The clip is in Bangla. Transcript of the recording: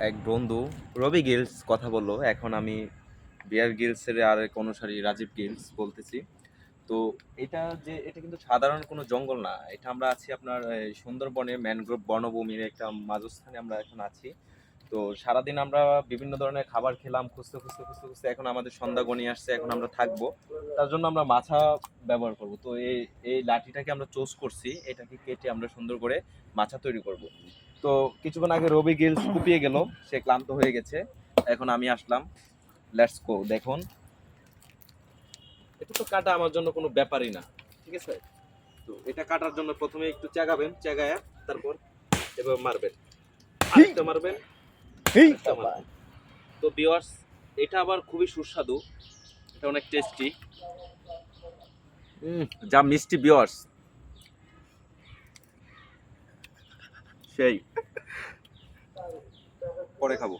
এক বন্ধু রবি গিলস কথা বললো, এখন আমি বিয়ার গিলসের আর এক অনুসারী রাজীব গিলস বলতেছি। তো এটা কিন্তু সাধারণ কোনো জঙ্গল না, এটা আমরা আছি আপনার সুন্দরবনের ম্যানগ্রোভ বনভূমির একটা মাঝস্থানে আমরা এখন আছি। তো সারাদিন আমরা বিভিন্ন ধরনের খাবার খেলাম, খুঁজতে খুঁজতে খুঁজতে খুঁজতে এখন আমাদের সন্ধ্যা গনিয়ে আসছে, এখন আমরা থাকবো। তার জন্য আমরা মাছা ব্যবহার করব। তো এই এই লাঠিটাকে আমরা চুজ করছি, এটাকে কেটে আমরা সুন্দর করে মাছা তৈরি করব। তো কিছুক্ষণ আগে রবি গিলস কুপিয়ে গেল, সে ক্লান্ত হয়ে গেছে, এখন আমি আসলাম। Let's go. দেখুন, এটা তো কাটা আমার জন্য কোনো ব্যাপারই না, ঠিক আছে? তো এটা কাটার জন্য প্রথমে একটু চাগাবেন, চাগায়া তারপর এভাবে মারবেন, আরেকটা মারবেন, আরেকটা মারবেন। তো ভিউয়ার্স, এটা আবার খুবই সুস্বাদু, এটা অনেক টেস্টি, যা মিষ্টি ভিউয়ার্স, সেই পরে খাবো।